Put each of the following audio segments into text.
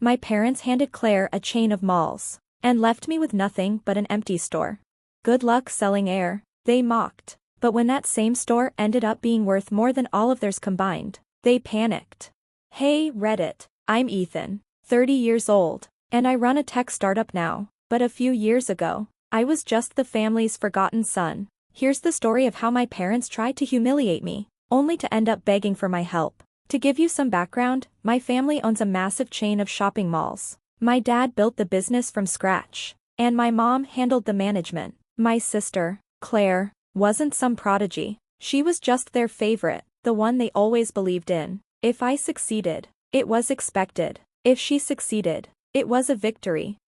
My parents handed Claire a chain of malls and left me with nothing but an empty store. Good luck selling air, they mocked. But when that same store ended up being worth more than all of theirs combined, they panicked. Hey Reddit, I'm Ethan, 30 years old, and I run a tech startup now, but a few years ago, I was just the family's forgotten son. Here's the story of how my parents tried to humiliate me, only to end up begging for my help. To give you some background, my family owns a massive chain of shopping malls. My dad built the business from scratch, and my mom handled the management. My sister, Claire, wasn't some prodigy. She was just their favorite, the one they always believed in. If I succeeded, it was expected. If she succeeded, it was a victory.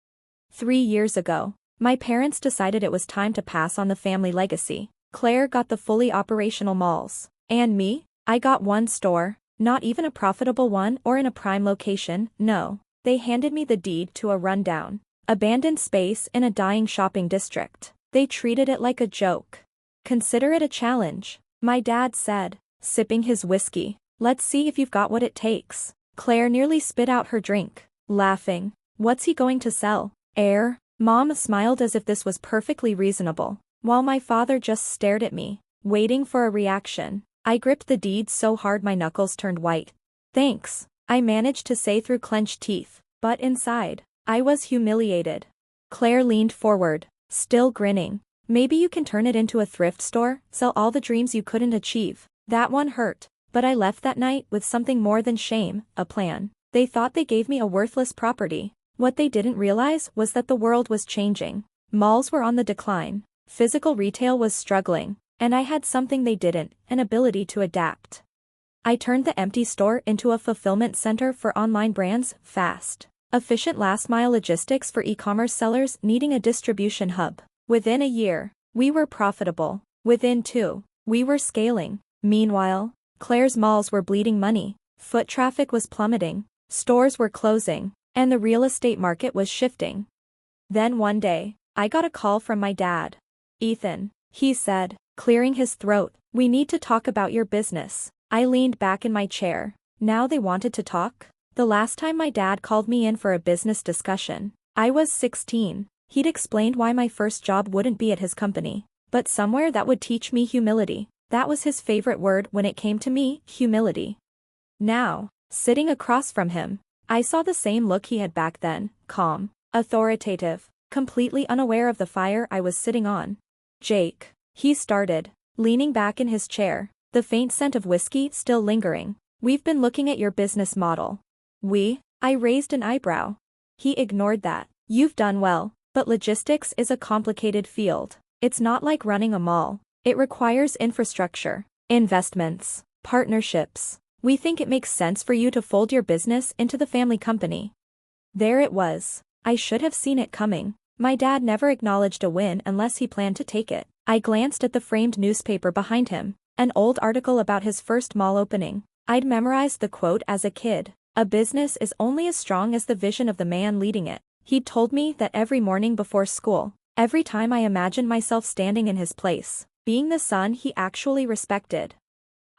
3 years ago, my parents decided it was time to pass on the family legacy. Claire got the fully operational malls. And me? I got one store, not even a profitable one or in a prime location, no. They handed me the deed to a rundown, abandoned space in a dying shopping district. They treated it like a joke. Consider it a challenge, my dad said, sipping his whiskey. Let's see if you've got what it takes. Claire nearly spit out her drink, laughing. What's he going to sell? Air? Mom smiled as if this was perfectly reasonable, while my father just stared at me, waiting for a reaction. I gripped the deed so hard my knuckles turned white. Thanks, I managed to say through clenched teeth, but inside, I was humiliated. Claire leaned forward, still grinning. Maybe you can turn it into a thrift store, sell all the dreams you couldn't achieve. That one hurt, but I left that night with something more than shame, a plan. They thought they gave me a worthless property. What they didn't realize was that the world was changing. Malls were on the decline. Physical retail was struggling, and I had something they didn't, an ability to adapt. I turned the empty store into a fulfillment center for online brands, fast, efficient last-mile logistics for e-commerce sellers needing a distribution hub. Within a year, we were profitable. Within 2, we were scaling. Meanwhile, Claire's malls were bleeding money. Foot traffic was plummeting. Stores were closing, and the real estate market was shifting. Then one day, I got a call from my dad. Ethan, he said, clearing his throat, we need to talk about your business. I leaned back in my chair. Now they wanted to talk? The last time my dad called me in for a business discussion, I was 16. He'd explained why my first job wouldn't be at his company, but somewhere that would teach me humility. That was his favorite word when it came to me, humility. Now, sitting across from him, I saw the same look he had back then, calm, authoritative, completely unaware of the fire I was sitting on. Jake, he started, leaning back in his chair, the faint scent of whiskey still lingering. We've been looking at your business model. I raised an eyebrow. He ignored that. You've done well, but logistics is a complicated field. It's not like running a mall. It requires infrastructure, investments, partnerships. We think it makes sense for you to fold your business into the family company. There it was. I should have seen it coming. My dad never acknowledged a win unless he planned to take it. I glanced at the framed newspaper behind him, an old article about his first mall opening. I'd memorized the quote as a kid. A business is only as strong as the vision of the man leading it. He'd told me that every morning before school, every time I imagined myself standing in his place, being the son he actually respected.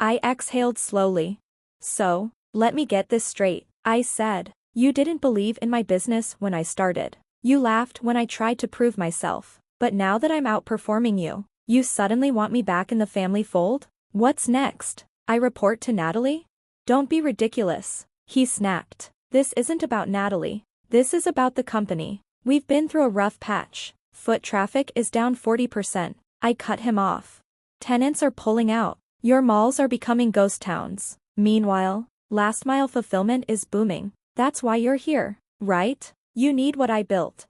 I exhaled slowly. So, let me get this straight, I said. You didn't believe in my business when I started. You laughed when I tried to prove myself. But now that I'm outperforming you, you suddenly want me back in the family fold? What's next? I report to Natalie? Don't be ridiculous, he snapped. This isn't about Natalie. This is about the company. We've been through a rough patch. Foot traffic is down 40%. I cut him off. Tenants are pulling out. Your malls are becoming ghost towns. Meanwhile, last-mile fulfillment is booming. That's why you're here, right? You need what I built.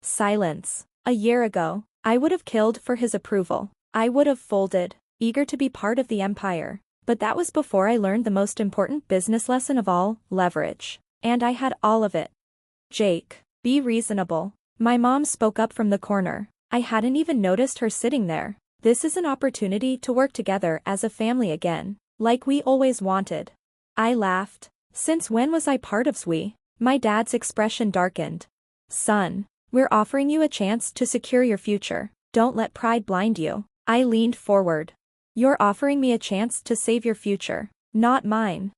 Silence. A year ago, I would have killed for his approval. I would have folded, eager to be part of the empire. But that was before I learned the most important business lesson of all, leverage. And I had all of it. Jake, be reasonable. My mom spoke up from the corner. I hadn't even noticed her sitting there. This is an opportunity to work together as a family again, like we always wanted. I laughed. Since when was I part of SWE? My dad's expression darkened. Son, we're offering you a chance to secure your future. Don't let pride blind you. I leaned forward. You're offering me a chance to save your future, not mine.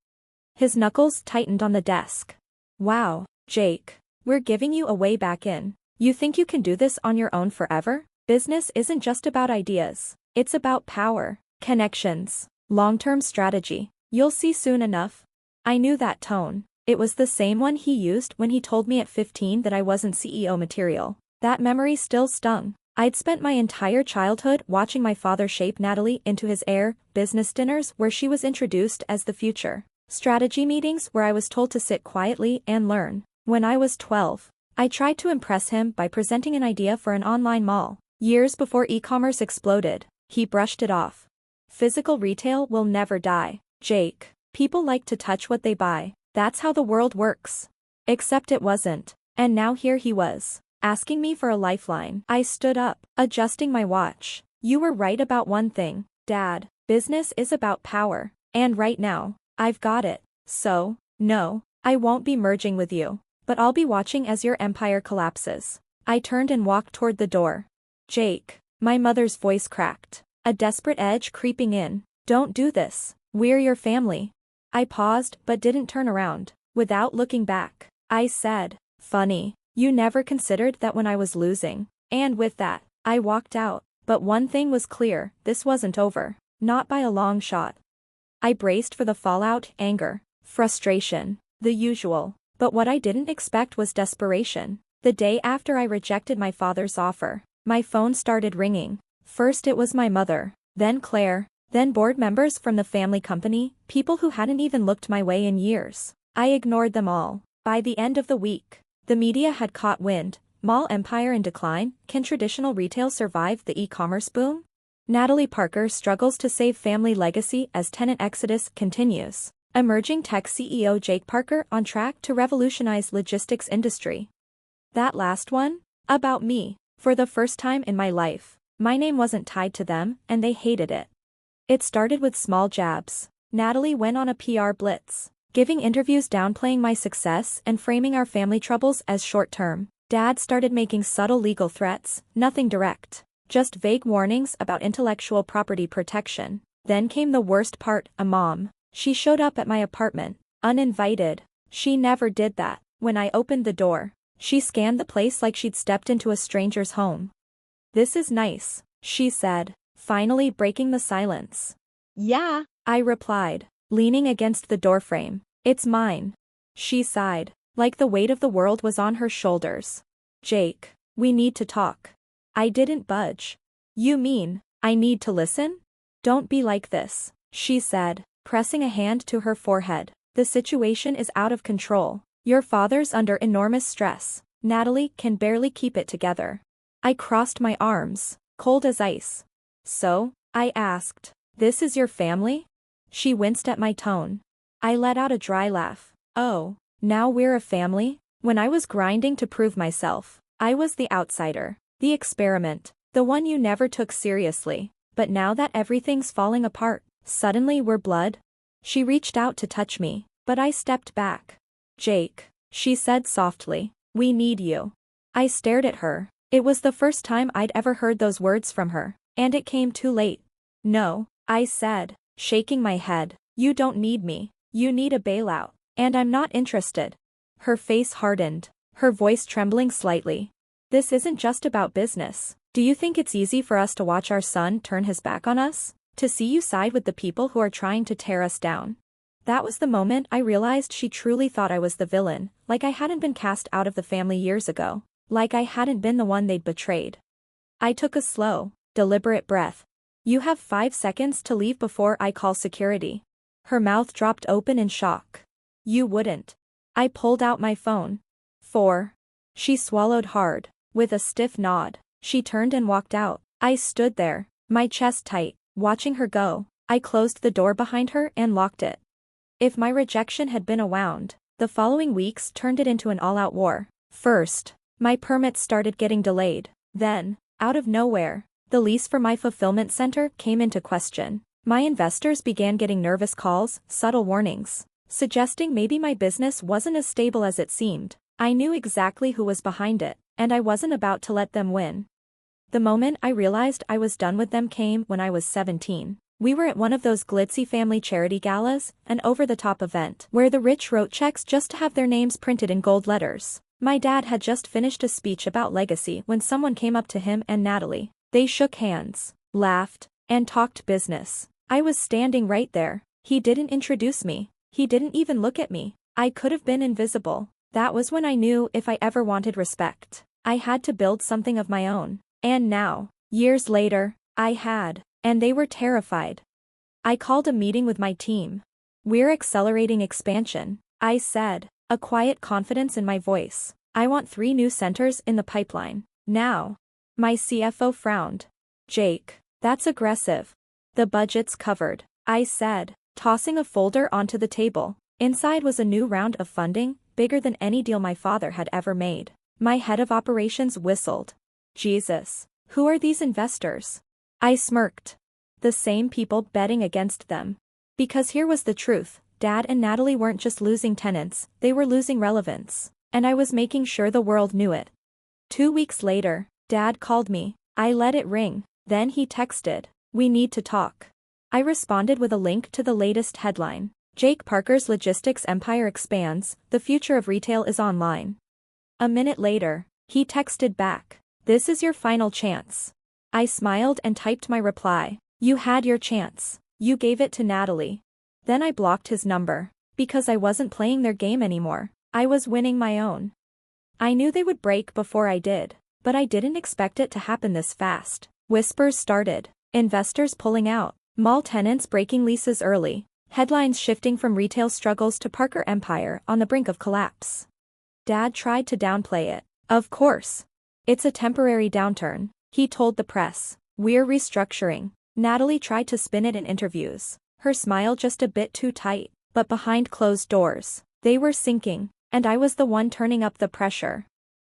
His knuckles tightened on the desk. Wow, Jake. We're giving you a way back in. You think you can do this on your own forever? Business isn't just about ideas. It's about power, connections, long-term strategy. You'll see soon enough. I knew that tone. It was the same one he used when he told me at 15 that I wasn't CEO material. That memory still stung. I'd spent my entire childhood watching my father shape Natalie into his heir, business dinners where she was introduced as the future, strategy meetings where I was told to sit quietly and learn. When I was 12, I tried to impress him by presenting an idea for an online mall. Years before e-commerce exploded, he brushed it off. Physical retail will never die, Jake. People like to touch what they buy. That's how the world works. Except it wasn't. And now here he was, asking me for a lifeline. I stood up, adjusting my watch. You were right about one thing, Dad. Business is about power. And right now, I've got it. So, no, I won't be merging with you. But I'll be watching as your empire collapses. I turned and walked toward the door. Jake. My mother's voice cracked, a desperate edge creeping in. Don't do this. We're your family. I paused but didn't turn around. Without looking back, I said, funny, you never considered that when I was losing. And with that, I walked out. But one thing was clear, this wasn't over. Not by a long shot. I braced for the fallout, anger, frustration, the usual. But what I didn't expect was desperation. The day after I rejected my father's offer, my phone started ringing. First it was my mother, then Claire, then board members from the family company, people who hadn't even looked my way in years. I ignored them all. By the end of the week, the media had caught wind. Mall empire in decline. Can traditional retail survive the e-commerce boom? Natalie Parker struggles to save family legacy as tenant exodus continues. Emerging tech CEO Jake Parker on track to revolutionize logistics industry. That last one? About me. For the first time in my life, my name wasn't tied to them, and they hated it. It started with small jabs. Natalie went on a PR blitz, giving interviews downplaying my success and framing our family troubles as short-term. Dad started making subtle legal threats, nothing direct, just vague warnings about intellectual property protection. Then came the worst part, a mom. She showed up at my apartment, uninvited. She never did that. When I opened the door, she scanned the place like she'd stepped into a stranger's home. This is nice, she said, finally breaking the silence. Yeah, I replied, leaning against the doorframe. It's mine. She sighed, like the weight of the world was on her shoulders. Jake, we need to talk. I didn't budge. You mean, I need to listen? Don't be like this, she said, pressing a hand to her forehead. The situation is out of control. Your father's under enormous stress. Natalie can barely keep it together. I crossed my arms, cold as ice. So, I asked, this is your family? She winced at my tone. I let out a dry laugh. Oh, now we're a family? When I was grinding to prove myself, I was the outsider, the experiment, the one you never took seriously. But now that everything's falling apart, suddenly we're blood? She reached out to touch me, but I stepped back. Jake, she said softly, we need you. I stared at her. It was the first time I'd ever heard those words from her, and it came too late. No, I said, shaking my head, you don't need me, you need a bailout, and I'm not interested. Her face hardened, her voice trembling slightly. This isn't just about business. Do you think it's easy for us to watch our son turn his back on us? To see you side with the people who are trying to tear us down? That was the moment I realized she truly thought I was the villain, like I hadn't been cast out of the family years ago, like I hadn't been the one they'd betrayed. I took a slow, deliberate breath. You have 5 seconds to leave before I call security. Her mouth dropped open in shock. You wouldn't. I pulled out my phone. 4. She swallowed hard. With a stiff nod, she turned and walked out. I stood there, my chest tight, watching her go. I closed the door behind her and locked it. If my rejection had been a wound, the following weeks turned it into an all-out war. First, my permits started getting delayed. Then, out of nowhere, the lease for my fulfillment center came into question. My investors began getting nervous calls, subtle warnings, suggesting maybe my business wasn't as stable as it seemed. I knew exactly who was behind it, and I wasn't about to let them win. The moment I realized I was done with them came when I was 17. We were at one of those glitzy family charity galas, an over-the-top event where the rich wrote checks just to have their names printed in gold letters. My dad had just finished a speech about legacy when someone came up to him and Natalie. They shook hands, laughed, and talked business. I was standing right there. He didn't introduce me. He didn't even look at me. I could have been invisible. That was when I knew if I ever wanted respect, I had to build something of my own. And now, years later, I had, and they were terrified. I called a meeting with my team. We're accelerating expansion, I said, a quiet confidence in my voice. I want 3 new centers in the pipeline. Now. My CFO frowned. Jake, that's aggressive. The budget's covered, I said, tossing a folder onto the table. Inside was a new round of funding, bigger than any deal my father had ever made. My head of operations whistled. Jesus, who are these investors? I smirked. The same people betting against them. Because here was the truth, Dad and Natalie weren't just losing tenants, they were losing relevance. And I was making sure the world knew it. 2 weeks later, Dad called me. I let it ring. Then he texted, "We need to talk." I responded with a link to the latest headline. Jake Parker's logistics empire expands, the future of retail is online. A minute later, he texted back, "This is your final chance." I smiled and typed my reply. "You had your chance. You gave it to Natalie." Then I blocked his number. Because I wasn't playing their game anymore. I was winning my own. I knew they would break before I did, but I didn't expect it to happen this fast. Whispers started. Investors pulling out. Mall tenants breaking leases early. Headlines shifting from retail struggles to Parker Empire on the brink of collapse. Dad tried to downplay it. Of course. It's a temporary downturn, he told the press. We're restructuring. Natalie tried to spin it in interviews. Her smile just a bit too tight, but behind closed doors, they were sinking, and I was the one turning up the pressure.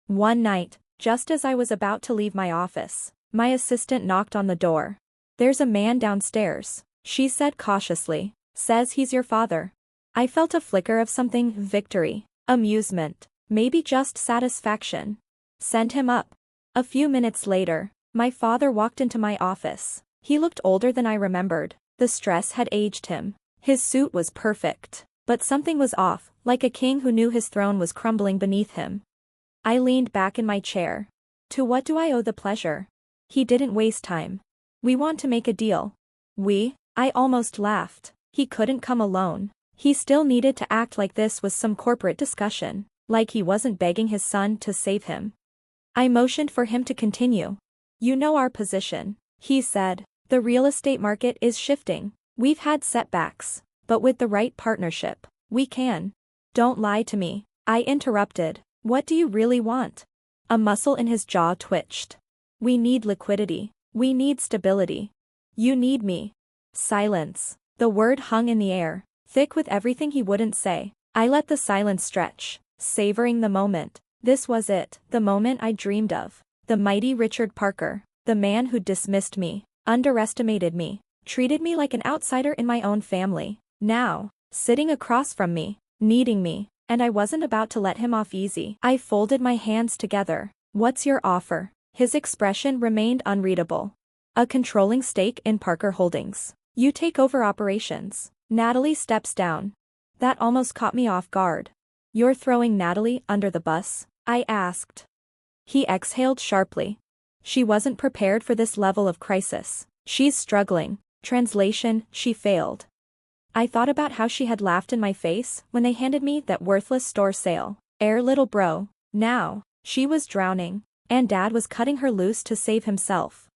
One night, just as I was about to leave my office, my assistant knocked on the door. "There's a man downstairs," she said cautiously. "Says he's your father." I felt a flicker of something, victory, amusement, maybe just satisfaction. "Send him up." A few minutes later, my father walked into my office. He looked older than I remembered. The stress had aged him. His suit was perfect, but something was off, like a king who knew his throne was crumbling beneath him. I leaned back in my chair. To what do I owe the pleasure? He didn't waste time. "We want to make a deal." I almost laughed. He couldn't come alone. He still needed to act like this was some corporate discussion, like he wasn't begging his son to save him. I motioned for him to continue. "You know our position," he said. "The real estate market is shifting. We've had setbacks, but with the right partnership, we can." "Don't lie to me," I interrupted. "What do you really want?" A muscle in his jaw twitched. "We need liquidity. We need stability. You need me." Silence. The word hung in the air, thick with everything he wouldn't say. I let the silence stretch, savoring the moment. This was it, the moment I dreamed of. The mighty Richard Parker, the man who dismissed me, underestimated me, treated me like an outsider in my own family. Now, sitting across from me, needing me, and I wasn't about to let him off easy. I folded my hands together. "What's your offer?" His expression remained unreadable. "A controlling stake in Parker Holdings. You take over operations." Natalie steps down. That almost caught me off guard. "You're throwing Natalie under the bus?" I asked. He exhaled sharply. "She wasn't prepared for this level of crisis. She's struggling." Translation, she failed. I thought about how she had laughed in my face when they handed me that worthless store sale. Little bro. Now, she was drowning, and Dad was cutting her loose to save himself.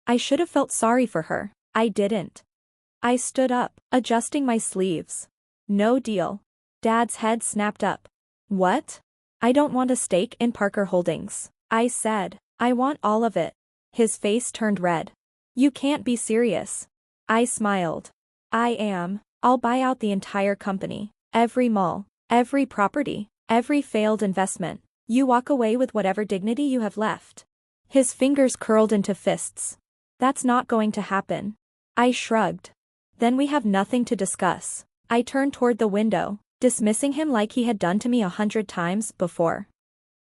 I should have felt sorry for her. I didn't. I stood up, adjusting my sleeves. "No deal." Dad's head snapped up. "What?" "I don't want a stake in Parker Holdings," I said. "I want all of it." His face turned red. "You can't be serious." I smiled. "I am. I'll buy out the entire company. Every mall. Every property. Every failed investment. You walk away with whatever dignity you have left." His fingers curled into fists. "That's not going to happen." I shrugged. "Then we have nothing to discuss." I turned toward the window, dismissing him like he had done to me 100 times before.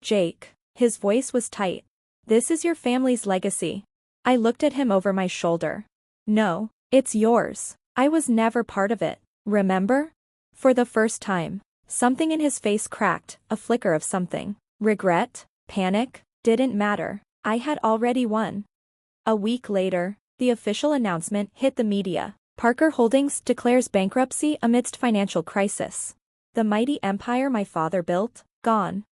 "Jake." His voice was tight. "This is your family's legacy." I looked at him over my shoulder. "No, It's yours. I was never part of it, remember? For the first time, something in his face cracked, a flicker of something. Regret? Panic? Didn't matter. I had already won. A week later, the official announcement hit the media. Parker Holdings declares bankruptcy amidst financial crisis. The mighty empire my father built, gone.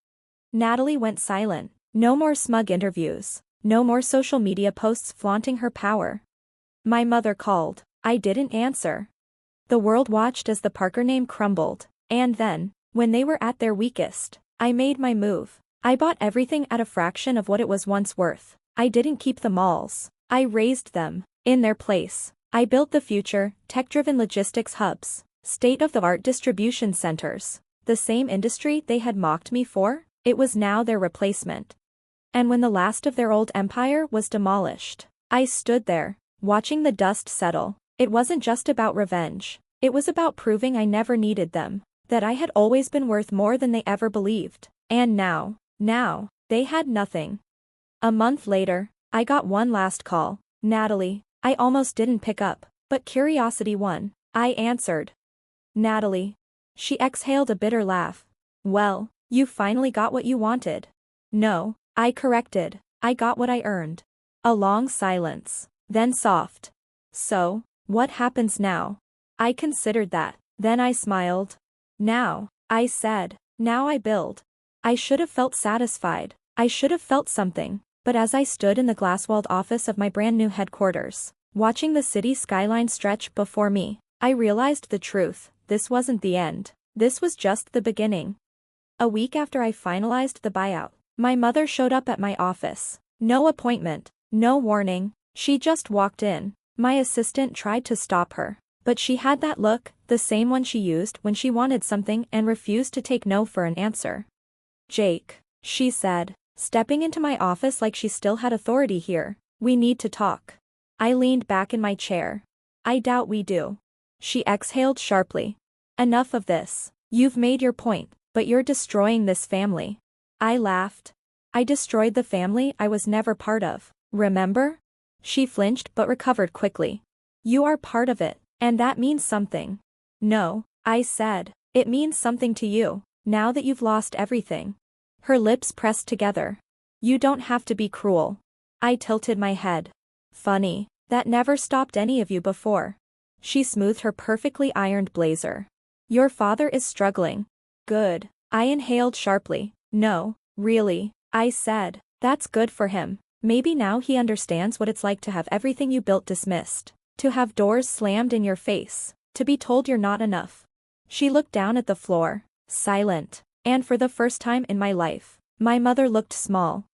Natalie went silent. No more smug interviews. No more social media posts flaunting her power. My mother called. I didn't answer. The world watched as the Parker name crumbled. And then, when they were at their weakest, I made my move. I bought everything at a fraction of what it was once worth. I didn't keep the malls. I raised them. In their place, I built the future, tech-driven logistics hubs, state-of-the-art distribution centers. The same industry they had mocked me for, it was now their replacement. And when the last of their old empire was demolished, I stood there, watching the dust settle. It wasn't just about revenge. It was about proving I never needed them, that I had always been worth more than they ever believed. And now, they had nothing. A month later, I got one last call. Natalie. I almost didn't pick up, but curiosity won. I answered. Natalie. She exhaled a bitter laugh. Well, you finally got what you wanted. No, I corrected. I got what I earned. A long silence, then soft. So, what happens now? I considered that. Then I smiled. Now, I said, now I build. I should have felt satisfied. I should have felt something. But as I stood in the glass-walled office of my brand-new headquarters, watching the city skyline stretch before me, I realized the truth. This wasn't the end. This was just the beginning. A week after I finalized the buyout, my mother showed up at my office. No appointment, no warning. She just walked in. My assistant tried to stop her, but she had that look, the same one she used when she wanted something and refused to take no for an answer. Jake, she said, stepping into my office like she still had authority here. We need to talk. I leaned back in my chair. I doubt we do. She exhaled sharply. Enough of this. You've made your point, but you're destroying this family. I laughed. I destroyed the family I was never part of, remember? She flinched but recovered quickly. You are part of it, and that means something. No, I said, it means something to you, now that you've lost everything. Her lips pressed together. You don't have to be cruel. I tilted my head. Funny, that never stopped any of you before. She smoothed her perfectly ironed blazer. Your father is struggling. Good. I inhaled sharply. No, really, I said, that's good for him. Maybe now he understands what it's like to have everything you built dismissed, to have doors slammed in your face, to be told you're not enough. She looked down at the floor, silent, and for the first time in my life, my mother looked small.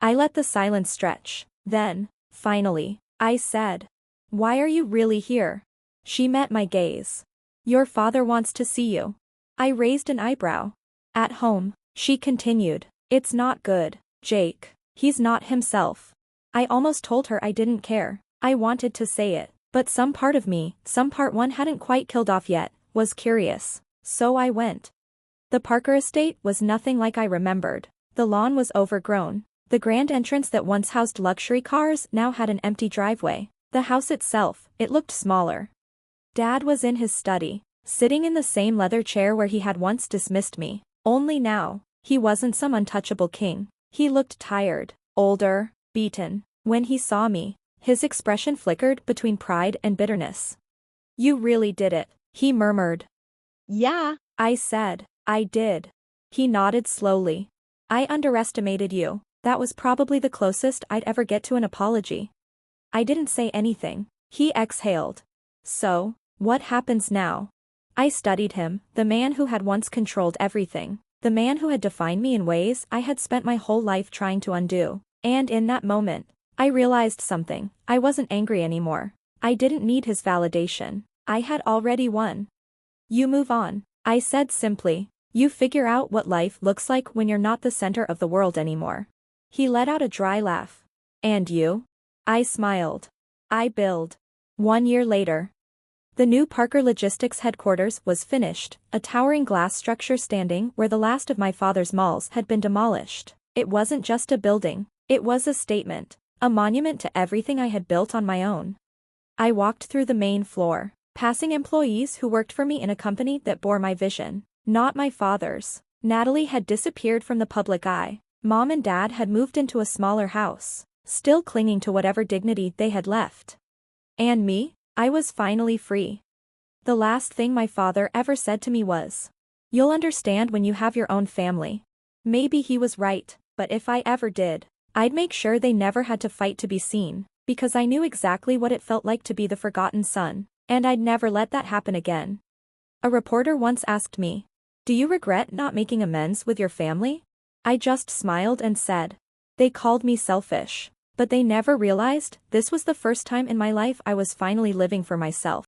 I let the silence stretch. Then, finally, I said, why are you really here? She met my gaze. Your father wants to see you. I raised an eyebrow. At home, she continued. It's not good, Jake. He's not himself. I almost told her I didn't care. I wanted to say it, but some part of me, some part one hadn't quite killed off yet, was curious. So I went. The Parker estate was nothing like I remembered. The lawn was overgrown. The grand entrance that once housed luxury cars now had an empty driveway. The house itself, it looked smaller. Dad was in his study, sitting in the same leather chair where he had once dismissed me. Only now, he wasn't some untouchable king. He looked tired, older, beaten. When he saw me, his expression flickered between pride and bitterness. You really did it, he murmured. Yeah, I said, I did. He nodded slowly. I underestimated you. That was probably the closest I'd ever get to an apology. I didn't say anything. He exhaled. So, what happens now? I studied him, the man who had once controlled everything, the man who had defined me in ways I had spent my whole life trying to undo. And in that moment, I realized something. I wasn't angry anymore. I didn't need his validation. I had already won. You move on, I said simply. You figure out what life looks like when you're not the center of the world anymore. He let out a dry laugh. And you? I smiled. I build. 1 year later. The new Parker Logistics headquarters was finished, a towering glass structure standing where the last of my father's malls had been demolished. It wasn't just a building. It was a statement, a monument to everything I had built on my own. I walked through the main floor, passing employees who worked for me in a company that bore my vision, not my father's. Natalie had disappeared from the public eye. Mom and Dad had moved into a smaller house, still clinging to whatever dignity they had left. And me? I was finally free. The last thing my father ever said to me was, "You'll understand when you have your own family." Maybe he was right, but if I ever did, I'd make sure they never had to fight to be seen, because I knew exactly what it felt like to be the forgotten son, and I'd never let that happen again. A reporter once asked me, "Do you regret not making amends with your family?" I just smiled and said, "They called me selfish, but they never realized this was the first time in my life I was finally living for myself."